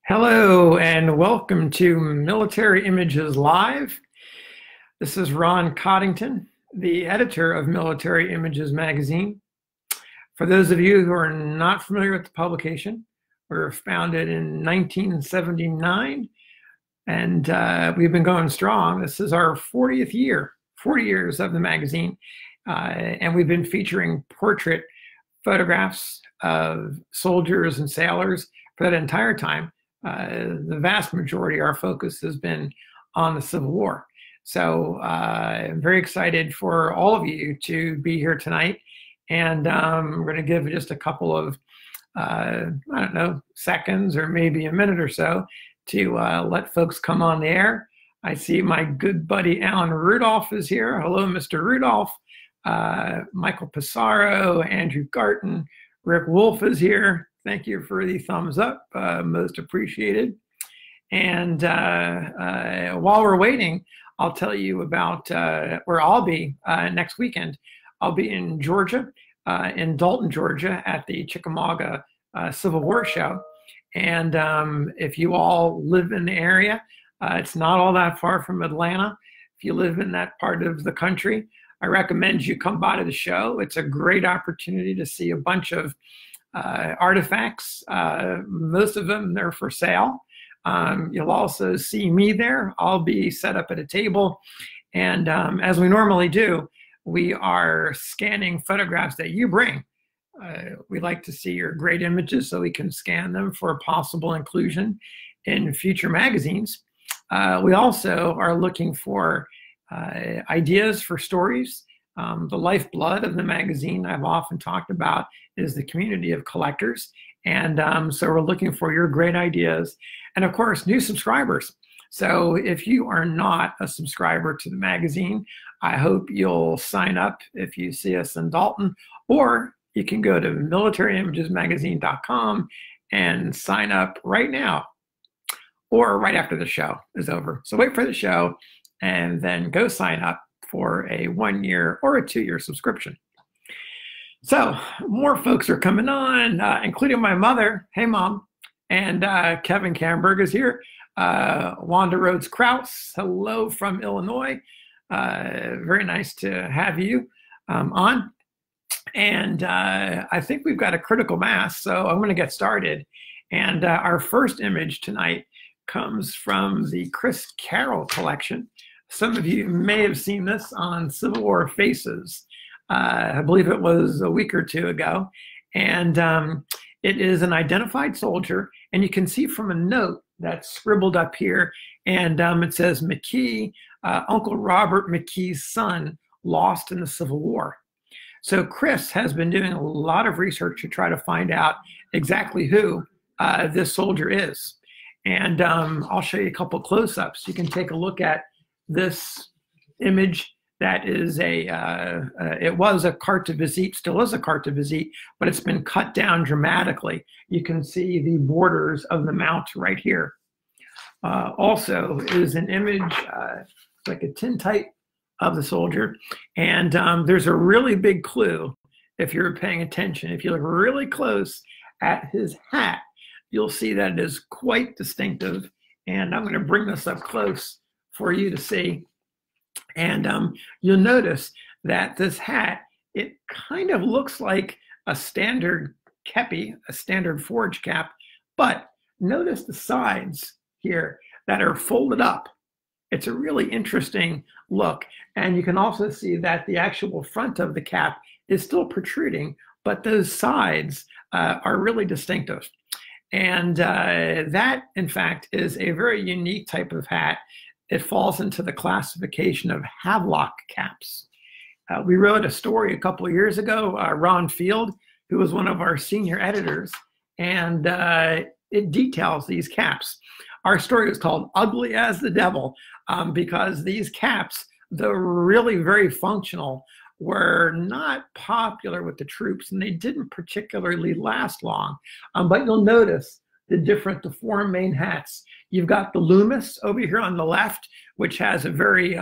Hello and welcome to Military Images Live. This is Ron Coddington, the editor of Military Images magazine. For those of you who are not familiar with the publication, we were founded in 1979 and we've been going strong. This is our 40th year, 40 years of the magazine, and we've been featuring portrait photographs of soldiers and sailors for that entire time. The vast majority of our focus has been on the Civil War. So I'm very excited for all of you to be here tonight. And we're going to give just a couple of, I don't know, seconds or maybe a minute or so to let folks come on the air. I see my good buddy Alan Rudolph is here. Hello, Mr. Rudolph. Michael Pissarro, Andrew Garton, Rick Wolf is here. Thank you for the thumbs up, most appreciated. And while we're waiting, I'll tell you about where I'll be next weekend. I'll be in Georgia, in Dalton, Georgia, at the Chickamauga Civil War Show. And if you all live in the area, it's not all that far from Atlanta. If you live in that part of the country, I recommend you come by to the show. It's a great opportunity to see a bunch of artifacts. Most of them, they're for sale. You'll also see me there. I'll be set up at a table. And as we normally do, we are scanning photographs that you bring. We like to see your great images so we can scan them for possible inclusion in future magazines. We also are looking for ideas for stories. The lifeblood of the magazine I've often talked about is the community of collectors. And so we're looking for your great ideas. And of course, new subscribers. So if you are not a subscriber to the magazine, I hope you'll sign up if you see us in Dalton, or you can go to militaryimagesmagazine.com and sign up right now or right after the show is over. So wait for the show and then go sign up for a 1-year or a 2-year subscription. So more folks are coming on, including my mother. Hey, Mom. And Kevin Camberg is here. Wanda Rhodes Krause, hello from Illinois. Very nice to have you on. And I think we've got a critical mass, so I'm going to get started. And our first image tonight comes from the Chris Carroll collection. Some of you may have seen this on Civil War Faces. I believe it was a week or two ago. And it is an identified soldier. And you can see from a note that's scribbled up here. And it says, McKee, Uncle Robert McKee's son, lost in the Civil War. So Chris has been doing a lot of research to try to find out exactly who this soldier is. And I'll show you a couple close-ups. You can take a look at this image. That is it was a carte de visite, still is a carte de visite, but it's been cut down dramatically. You can see the borders of the mount right here. Also is an image, like a tintype of the soldier. And there's a really big clue if you're paying attention. If you look really close at his hat, you'll see that it is quite distinctive. And I'm going to bring this up close for you to see. And you'll notice that this hat, it kind of looks like a standard kepi, a standard forage cap, but notice the sides here that are folded up. It's a really interesting look. And you can also see that the actual front of the cap is still protruding, but those sides are really distinctive. And that, in fact, is a very unique type of hat. It falls into the classification of Havelock caps. We wrote a story a couple of years ago, Ron Field, who was one of our senior editors, and it details these caps. Our story was called Ugly as the Devil because these caps, though really very functional, were not popular with the troops, and they didn't particularly last long. But you'll notice the four main hats. You've got the Loomis over here on the left, which has a very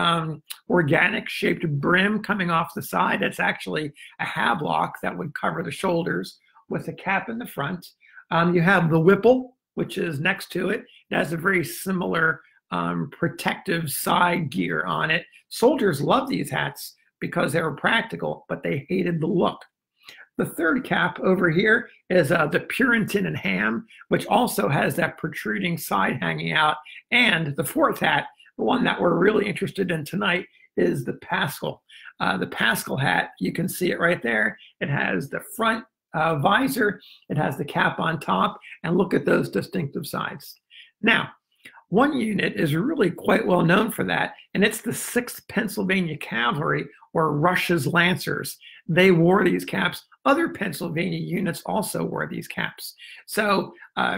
organic shaped brim coming off the side. It's actually a havelock that would cover the shoulders with a cap in the front. You have the Whipple, which is next to it. It has a very similar protective side gear on it. Soldiers love these hats because they were practical, but they hated the look. The third cap over here is the Puritan and Ham, which also has that protruding side hanging out. And the fourth hat, the one that we're really interested in tonight, is the Paschal. The Paschal hat, you can see it right there. It has the front visor, it has the cap on top, and look at those distinctive sides. Now, one unit is really quite well known for that, and it's the 6th Pennsylvania Cavalry, or Rush's Lancers. They wore these caps. Other Pennsylvania units also wore these caps. So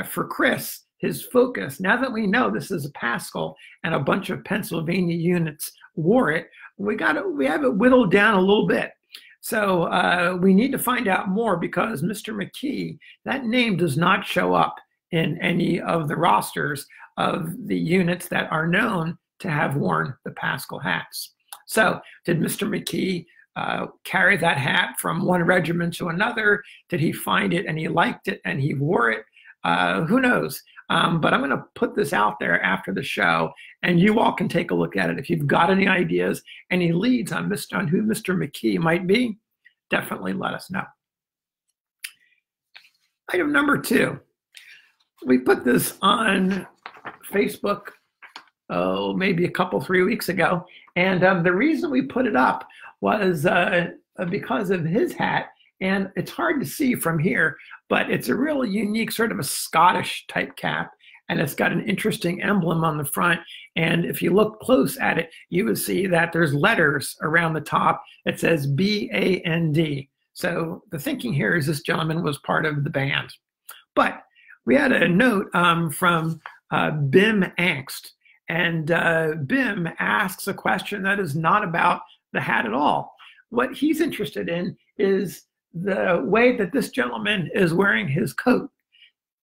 for Chris, his focus, now that we know this is a Paschal and a bunch of Pennsylvania units wore it, we have it whittled down a little bit. So we need to find out more, because Mr. McKee, that name does not show up in any of the rosters of the units that are known to have worn the Paschal hats. So did Mr. McKee carry that hat from one regiment to another? Did he find it and he liked it and he wore it? Who knows? But I'm going to put this out there after the show, and you all can take a look at it. If you've got any ideas, any leads on who Mr. McKee might be, definitely let us know. Item number 2. We put this on Facebook, maybe a couple, 3 weeks ago. And the reason we put it up was because of his hat. And it's hard to see from here, but it's a really unique sort of a Scottish type cap. And it's got an interesting emblem on the front. And if you look close at it, you would see that there's letters around the top. It says B-A-N-D. So the thinking here is this gentleman was part of the band. But we had a note from Bim Angst. And Bim asks a question that is not about the hat at all. What he's interested in is the way that this gentleman is wearing his coat.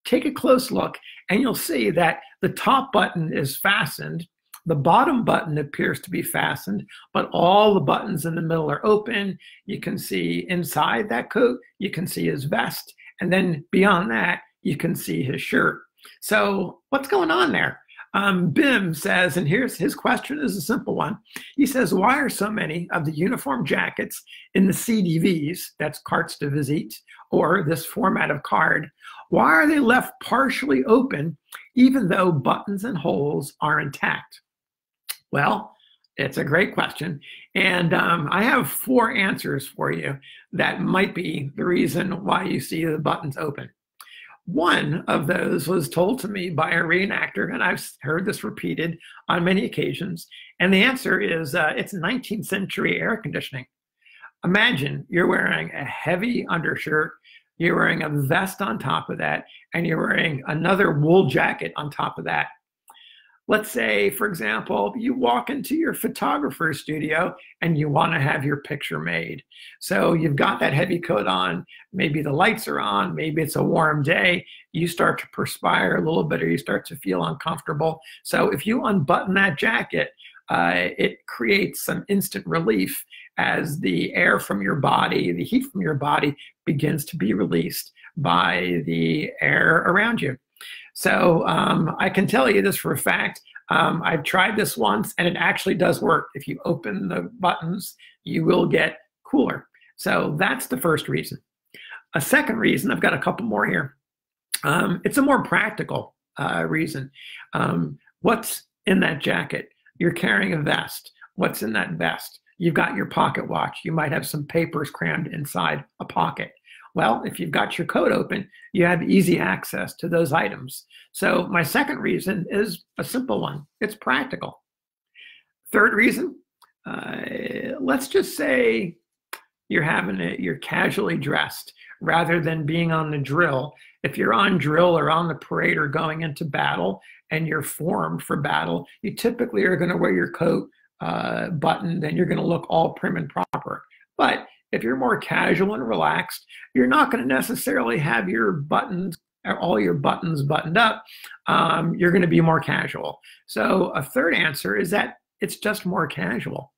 Take a close look, and you'll see that the top button is fastened. The bottom button appears to be fastened, but all the buttons in the middle are open. You can see inside that coat, you can see his vest, and then beyond that, you can see his shirt. So what's going on there? Bim says, and here's his question, is a simple one. He says, why are so many of the uniform jackets in the CDVs, that's cartes de visite, or this format of card, why are they left partially open even though buttons and holes are intact? Well, it's a great question. And I have 4 answers for you that might be the reason why you see the buttons open. One of those was told to me by a reenactor, and I've heard this repeated on many occasions. And the answer is it's 19th century air conditioning. Imagine you're wearing a heavy undershirt, you're wearing a vest on top of that, and you're wearing another wool jacket on top of that. Let's say, for example, you walk into your photographer's studio and you want to have your picture made. So you've got that heavy coat on, maybe the lights are on, maybe it's a warm day, you start to perspire a little bit or you start to feel uncomfortable. So if you unbutton that jacket, it creates some instant relief as the air from your body, the heat from your body begins to be released by the air around you. So I can tell you this for a fact. I've tried this once and it actually does work. If you open the buttons, you will get cooler. So that's the first reason. A second reason, I've got a couple more here. It's a more practical reason. What's in that jacket? You're carrying a vest. What's in that vest? You've got your pocket watch. You might have some papers crammed inside a pocket. Well, if you've got your coat open, you have easy access to those items. So my second reason is a simple one. It's practical. Third reason, let's just say you're casually dressed rather than being on the drill. If you're on drill or on the parade or going into battle and you're formed for battle, you typically are going to wear your coat buttoned and you're going to look all prim and proper. But if you're more casual and relaxed, you're not going to necessarily have your buttons, all your buttons buttoned up. You're going to be more casual. So a third answer is that it's just more casual.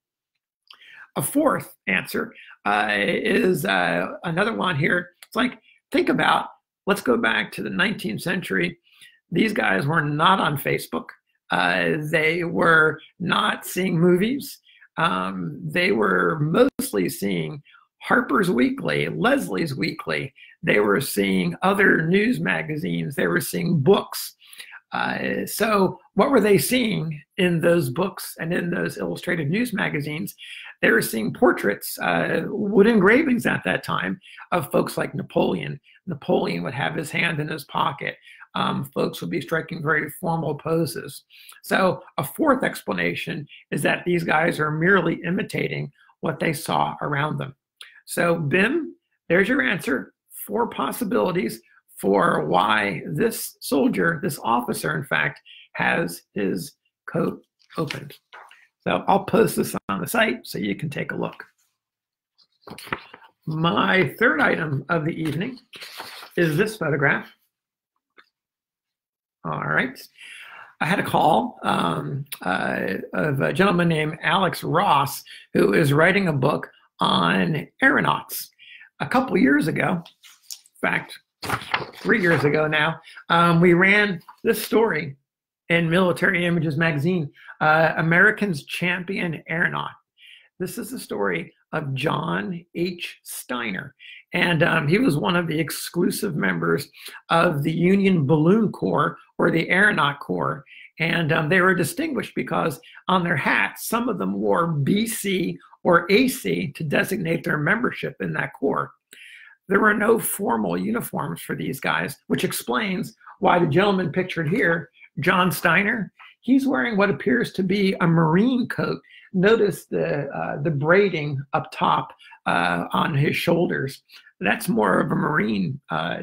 A fourth answer is another one here. It's like, think about, let's go back to the 19th century. These guys were not on Facebook. They were not seeing movies. They were mostly seeing Harper's Weekly, Leslie's Weekly. They were seeing other news magazines. They were seeing books. So what were they seeing in those books and in those illustrated news magazines? They were seeing portraits, wood engravings at that time, of folks like Napoleon. Napoleon would have his hand in his pocket. Folks would be striking very formal poses. So a fourth explanation is that these guys are merely imitating what they saw around them. So Bim, there's your answer. 4 possibilities for why this soldier, this officer, in fact, has his coat opened. So I'll post this on the site so you can take a look. My third item of the evening is this photograph. All right. I had a call of a gentleman named Alex Ross, who is writing a book on aeronauts. A couple years ago, in fact, 3 years ago now, we ran this story in Military Images magazine, American's Champion Aeronaut. This is the story of John H. Steiner. And he was one of the exclusive members of the Union Balloon Corps, or the Aeronaut Corps. And they were distinguished because on their hats, some of them wore BC or AC to designate their membership in that corps. There were no formal uniforms for these guys, which explains why the gentleman pictured here, John Steiner, he's wearing what appears to be a Marine coat. Notice the braiding up top on his shoulders. That's more of a Marine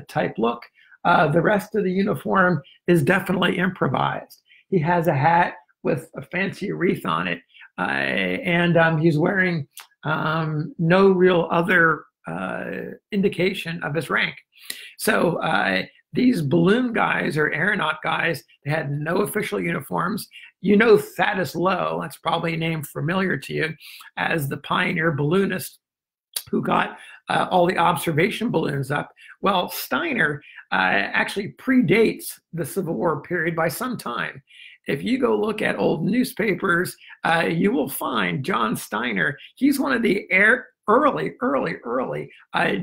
type look. The rest of the uniform is definitely improvised. He has a hat with a fancy wreath on it, and he's wearing no real other indication of his rank. So these balloon guys or aeronaut guys, they had no official uniforms. You know Thaddeus Lowe, that's probably a name familiar to you, as the pioneer balloonist who got all the observation balloons up. Well, Steiner actually predates the Civil War period by some time. If you go look at old newspapers, you will find John Steiner. He's one of the early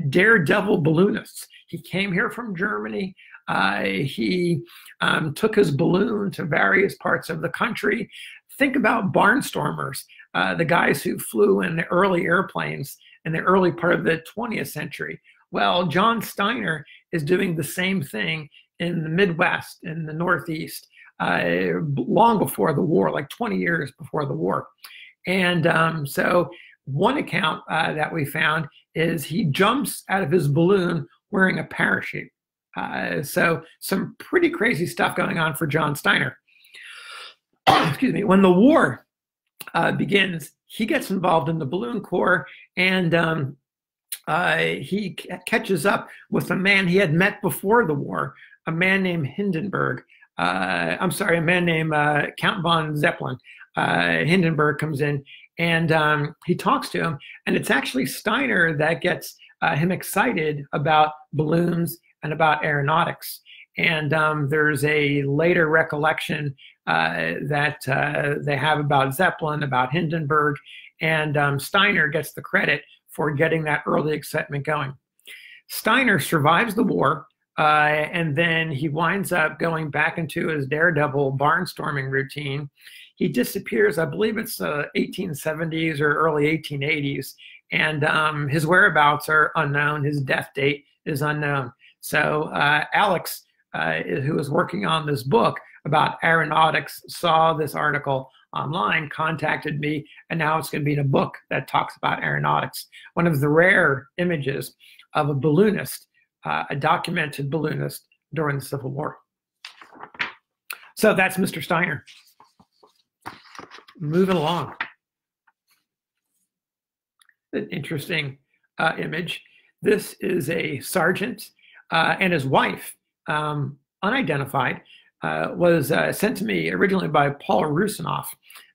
daredevil balloonists. He came here from Germany. He took his balloon to various parts of the country. Think about barnstormers, the guys who flew in the early airplanes in the early part of the 20th century. Well, John Steiner is doing the same thing in the Midwest, in the Northeast, long before the war, like 20 years before the war. And so one account that we found is he jumps out of his balloon wearing a parachute. So some pretty crazy stuff going on for John Steiner. Excuse me. When the war begins, he gets involved in the Balloon Corps, and he catches up with a man he had met before the war, a man named Hindenburg. I'm sorry, a man named Count von Zeppelin. Hindenburg comes in, and he talks to him, and it's actually Steiner that gets him excited about balloons and about aeronautics. And there's a later recollection that they have about Zeppelin, about Hindenburg, and Steiner gets the credit for getting that early excitement going. Steiner survives the war, and then he winds up going back into his daredevil barnstorming routine. He disappears, I believe it's 1870s or early 1880s, and his whereabouts are unknown. His death date is unknown. So Alex, who was working on this book about aeronautics, saw this article online, contacted me, and now it's going to be in a book that talks about aeronautics. One of the rare images of a balloonist, a documented balloonist during the Civil War. So that's Mr. Steiner. Moving along. An interesting image. This is a sergeant and his wife, unidentified, was sent to me originally by Paul Rusinoff.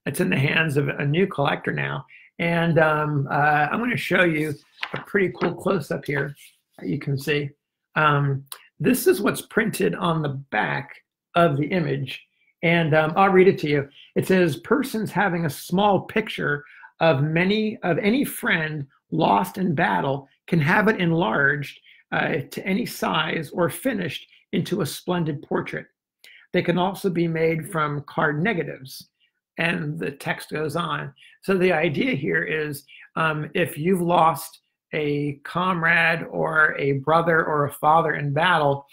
It's in the hands of a new collector now. And I'm going to show you a pretty cool close-up here that you can see. This is what's printed on the back of the image. And I'll read it to you. It says, persons having a small picture of any friend lost in battle can have it enlarged to any size or finished into a splendid portrait. They can also be made from card negatives. And the text goes on. So the idea here is if you've lost a comrade or a brother or a father in battle,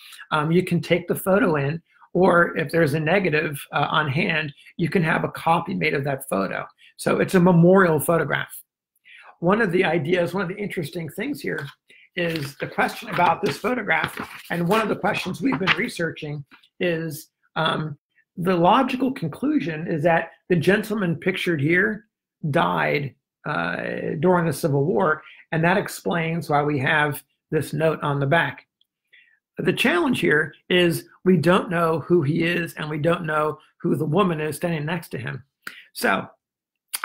you can take the photo in, or if there's a negative on hand, you can have a copy made of that photo. So it's a memorial photograph. One of the ideas, one of the interesting things here is the question about this photograph. And one of the questions we've been researching is the logical conclusion is that the gentleman pictured here died during the Civil War, and that explains why we have this note on the back. The challenge here is we don't know who he is, and we don't know who the woman is standing next to him. So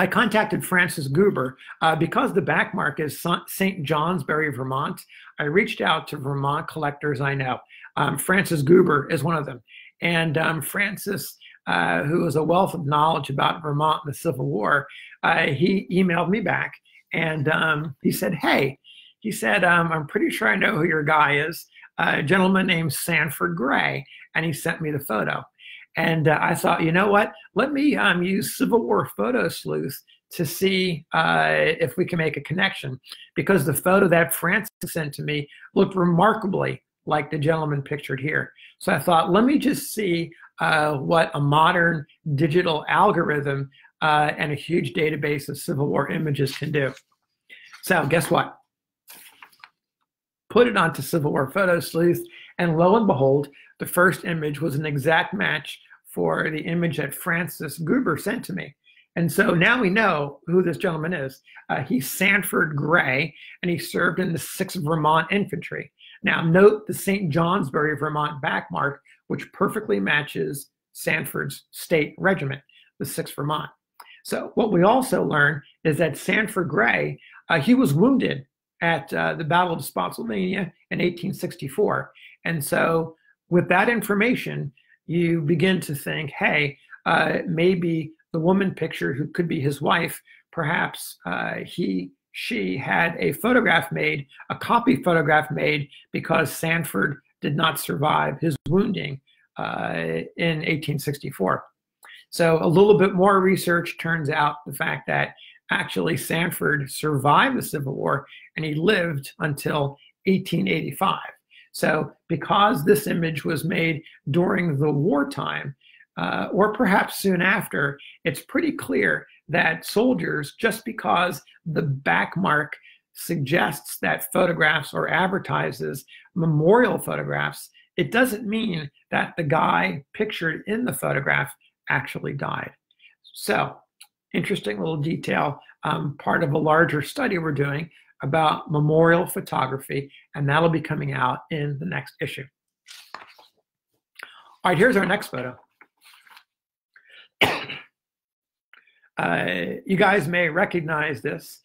I contacted Francis Gruber. Because the back mark is St. Johnsbury, Vermont, I reached out to Vermont collectors I know. Francis Gruber is one of them. And Francis, who is a wealth of knowledge about Vermont and the Civil War, he emailed me back, and he said, hey, he said, I'm pretty sure I know who your guy is, a gentleman named Sanford Gray, and he sent me the photo. And I thought, you know what, let me use Civil War Photo Sleuth to see if we can make a connection, because the photo that Francis sent to me looked remarkably like the gentleman pictured here. So I thought, let me just see what a modern digital algorithm and a huge database of Civil War images can do. So guess what? Put it onto Civil War Photo Sleuth, and lo and behold, the first image was an exact match for the image that Francis Gruber sent to me. And so now we know who this gentleman is. He's Sanford Gray, and he served in the 6th Vermont Infantry. Now note the St. Johnsbury, Vermont back mark, which perfectly matches Sanford's state regiment, the 6th Vermont. So what we also learned is that Sanford Gray, he was wounded at the Battle of Spotsylvania in 1864. And so with that information, you begin to think, hey, maybe the woman pictured, who could be his wife, perhaps she had a photograph made, a copy photograph made, because Sanford did not survive his wounding in 1864. So a little bit more research turns out the fact that actually Sanford survived the Civil War, and he lived until 1885. So because this image was made during the wartime, or perhaps soon after, it's pretty clear that soldiers, just because the back mark suggests that photographs or advertises memorial photographs, it doesn't mean that the guy pictured in the photograph actually died. So, interesting little detail, part of a larger study we're doing about memorial photography, and that'll be coming out in the next issue. All right, here's our next photo. You guys may recognize this.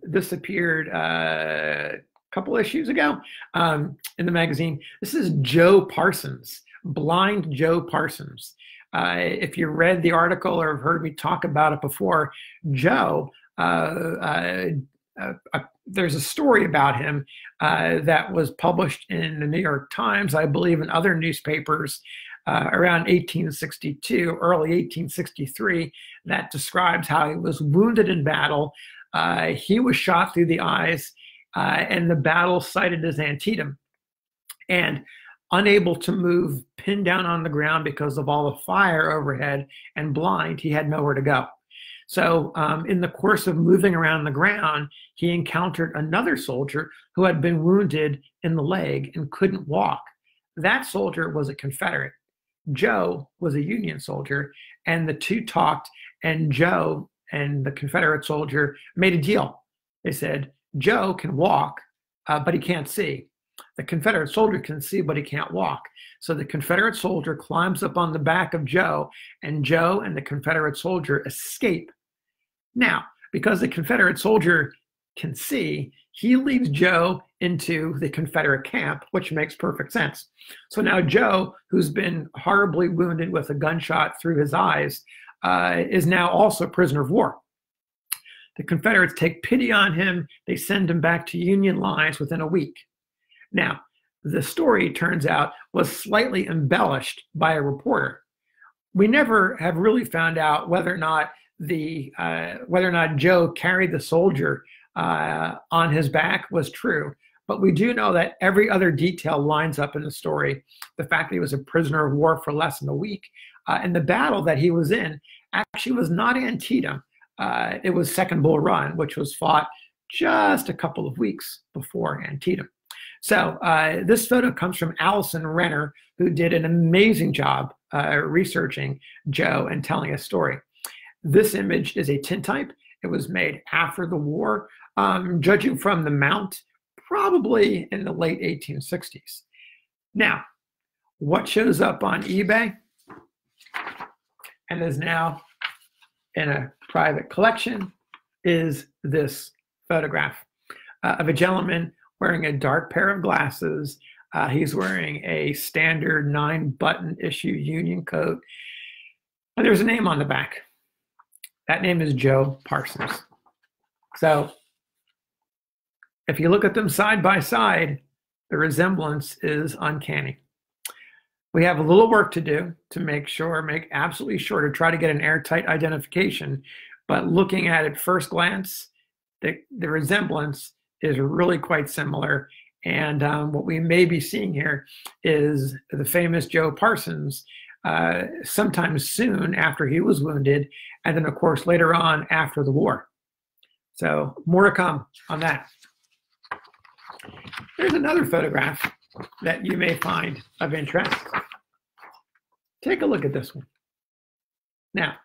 This appeared a couple issues ago in the magazine. This is Joe Parsons, blind Joe Parsons. If you read the article or have heard me talk about it before, Joe, there's a story about him that was published in the New York Times, I believe, and other newspapers around 1862, early 1863, that describes how he was wounded in battle. He was shot through the eyes, and the battle sighted his anteatum. And unable to move, pinned down on the ground because of all the fire overhead, and blind, he had nowhere to go. So in the course of moving around the ground, he encountered another soldier who had been wounded in the leg and couldn't walk. That soldier was a Confederate. Joe was a Union soldier, and the two talked, and Joe and the Confederate soldier made a deal. They said, Joe can walk, but he can't see. The Confederate soldier can see, but he can't walk. So the Confederate soldier climbs up on the back of Joe, and Joe and the Confederate soldier escape. Now, because the Confederate soldier can see, he leads Joe into the Confederate camp, which makes perfect sense. So now Joe, who's been horribly wounded with a gunshot through his eyes, is now also a prisoner of war. The Confederates take pity on him. They send him back to Union lines within a week. Now, the story, turns out, was slightly embellished by a reporter. We never have really found out whether or not Joe carried the soldier on his back was true. But we do know that every other detail lines up in the story. The fact that he was a prisoner of war for less than a week, and the battle that he was in actually was not Antietam. It was Second Bull Run, which was fought just a couple of weeks before Antietam. So this photo comes from Allison Renner, who did an amazing job researching Joe and telling a story. This image is a tintype. It was made after the war, judging from the mount, probably in the late 1860s. Now, what shows up on eBay and is now in a private collection is this photograph of a gentleman wearing a dark pair of glasses. He's wearing a standard 9-button issue Union coat. And there's a name on the back. That name is Joe Parsons. So if you look at them side by side, the resemblance is uncanny. We have a little work to do to make absolutely sure to try to get an airtight identification. But looking at it first glance, the resemblance is really quite similar. And what we may be seeing here is the famous Joe Parsons sometime soon after he was wounded, and then, of course, later on after the war. So more to come on that. There's another photograph that you may find of interest. Take a look at this one. Now,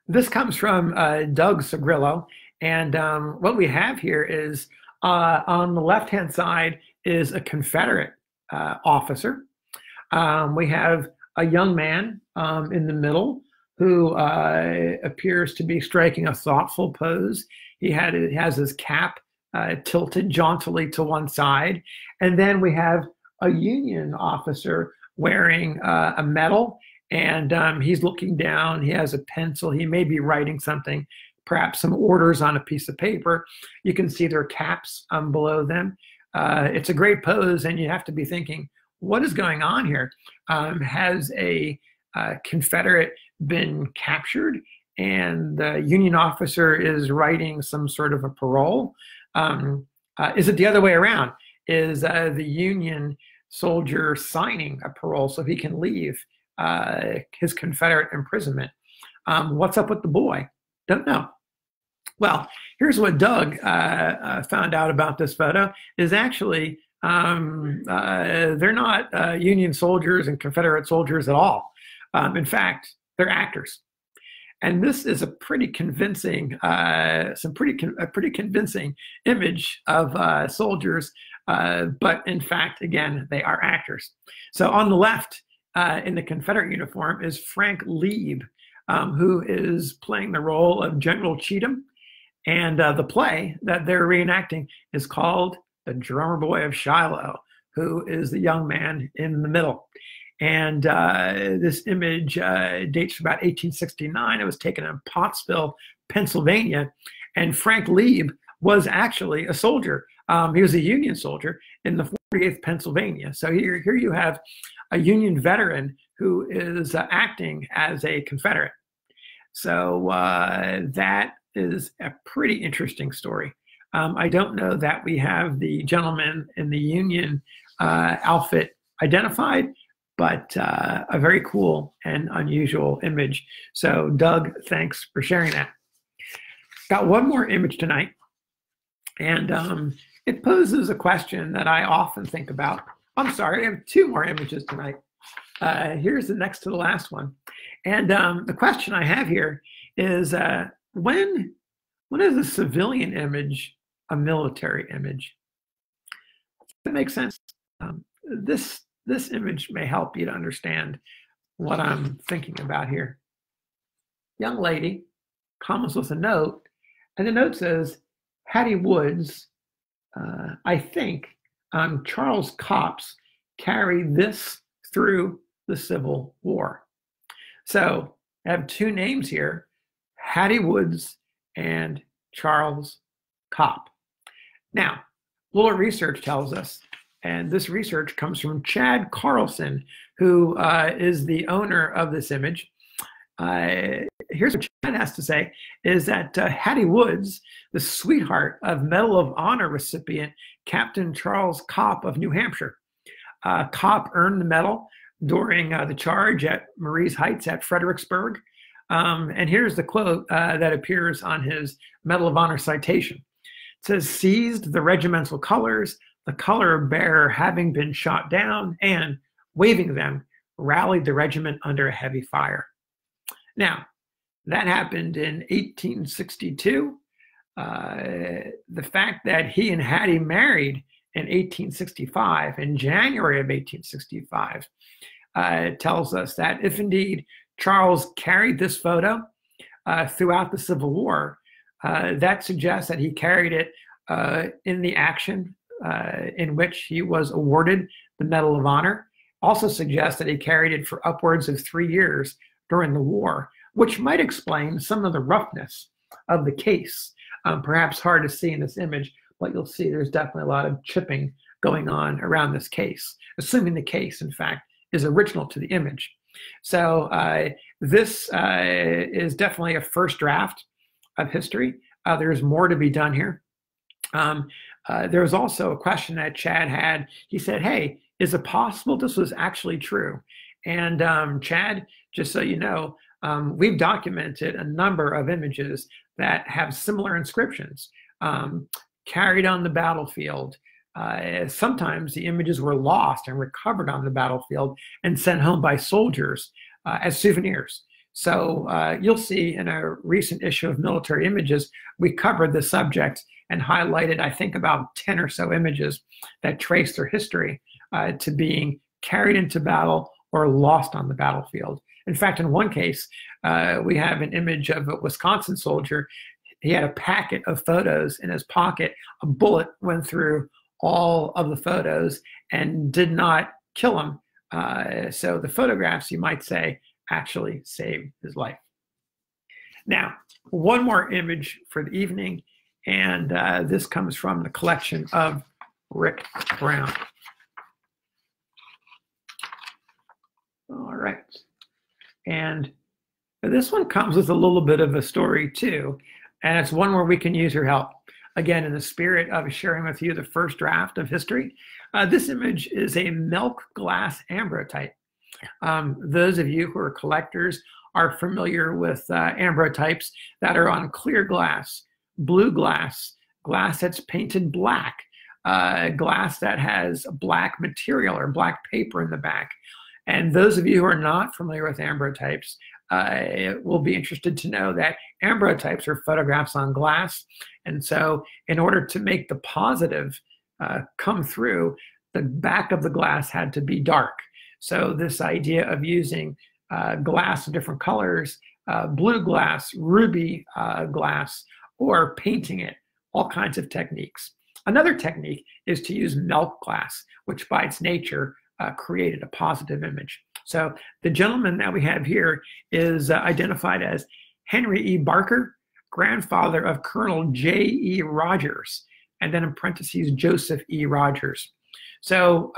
this comes from Doug Sagrillo, and what we have here is on the left-hand side is a Confederate officer. We have a young man in the middle who appears to be striking a thoughtful pose. He has his cap tilted jauntily to one side. And then we have a Union officer wearing a medal, and he's looking down. He has a pencil. He may be writing something, perhaps some orders on a piece of paper. You can see their caps below them. It's a great pose, and you have to be thinking, what is going on here? Has a Confederate been captured and the Union officer is writing some sort of a parole? Is it the other way around? Is the Union soldier signing a parole so he can leave his Confederate imprisonment? What's up with the boy? Don't know. Well, here's what Doug found out about this photo is actually they're not Union soldiers and Confederate soldiers at all. In fact, they're actors. And this is a pretty convincing, a pretty convincing image of soldiers. But in fact, again, they are actors. So on the left, in the Confederate uniform, is Frank Lieb, who is playing the role of General Cheatham. And the play that they're reenacting is called The Drummer Boy of Shiloh, who is the young man in the middle. And this image dates from about 1869. It was taken in Pottsville, Pennsylvania. And Frank Lieb was actually a soldier. He was a Union soldier in the 48th Pennsylvania. So here you have a Union veteran who is acting as a Confederate. So that is a pretty interesting story. I don't know that we have the gentleman in the Union outfit identified, but a very cool and unusual image. So Doug, thanks for sharing that. Got one more image tonight, and it poses a question that I often think about. I'm sorry, I have two more images tonight. Here's the next to the last one. And the question I have here is, when is a civilian image a military image? Does that make sense? This image may help you to understand what I'm thinking about here. Young lady comes with a note, and the note says, Hattie Woods, I think Charles Copps carried this through the Civil War. So I have two names here, Hattie Woods and Charles Copp. Now, a little research tells us, and this research comes from Chad Carlson, who is the owner of this image. Here's what Chad has to say, is that Hattie Woods, the sweetheart of Medal of Honor recipient Captain Charles Copp of New Hampshire. Copp earned the medal during the charge at Marie's Heights at Fredericksburg. And here's the quote that appears on his Medal of Honor citation. It says, "Seized the regimental colors, the color bearer having been shot down, and, waving them, rallied the regiment under a heavy fire." Now, that happened in 1862. The fact that he and Hattie married in 1865, in January of 1865, tells us that if indeed Charles carried this photo throughout the Civil War, that suggests that he carried it in the action in which he was awarded the Medal of Honor. Also suggests that he carried it for upwards of 3 years during the war, which might explain some of the roughness of the case. Perhaps hard to see in this image, but you'll see there's definitely a lot of chipping going on around this case, assuming the case, in fact, is original to the image. So this is definitely a first draft of history. There's more to be done here. There was also a question that Chad had. He said, hey, is it possible this was actually true? And Chad, just so you know, we've documented a number of images that have similar inscriptions carried on the battlefield. Sometimes the images were lost and recovered on the battlefield and sent home by soldiers as souvenirs. So you'll see in a recent issue of Military Images, we covered the subject and highlighted, I think, about 10 or so images that trace their history to being carried into battle or lost on the battlefield. In fact, in one case, we have an image of a Wisconsin soldier. He had a packet of photos in his pocket. A bullet went through all of the photos and did not kill him. So the photographs, you might say, actually saved his life. Now, one more image for the evening, and this comes from the collection of Rick Brown. All right. And this one comes with a little bit of a story too, and it's one where we can use your help. Again, in the spirit of sharing with you the first draft of history, this image is a milk glass ambrotype. Those of you who are collectors are familiar with ambrotypes that are on clear glass, blue glass, glass that's painted black, glass that has black material or black paper in the back. And those of you who are not familiar with ambrotypes will be interested to know that ambrotypes are photographs on glass. And so in order to make the positive come through, the back of the glass had to be dark. So this idea of using glass of different colors, blue glass, ruby glass, or painting it, all kinds of techniques. Another technique is to use milk glass, which by its nature created a positive image. So the gentleman that we have here is identified as Henry E. Barker, grandfather of Colonel J.E. Rogers, and then in parentheses, Joseph E. Rogers. So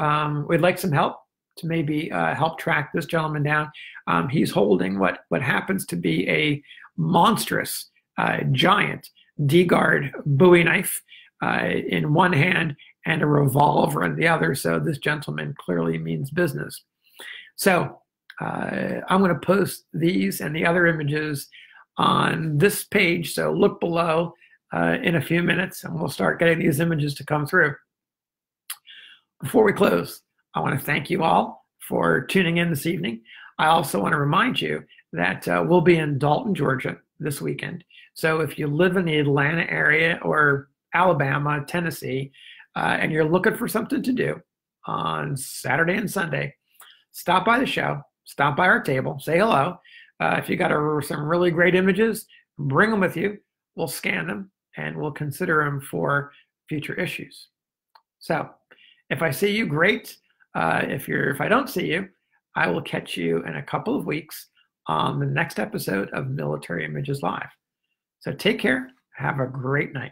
we'd like some help to maybe help track this gentleman down. He's holding what happens to be a monstrous, giant D-guard Bowie knife in one hand and a revolver in the other. So this gentleman clearly means business. So I'm going to post these and the other images on this page. So look below in a few minutes and we'll start getting these images to come through. Before we close, I want to thank you all for tuning in this evening. I also want to remind you that we'll be in Dalton, Georgia this weekend. So if you live in the Atlanta area or Alabama, Tennessee, and you're looking for something to do on Saturday and Sunday, stop by the show, stop by our table, say hello. If you got some really great images, bring them with you. We'll scan them and we'll consider them for future issues. So if I see you, great. If I don't see you, I will catch you in a couple of weeks on the next episode of Military Images Live. So take care. Have a great night.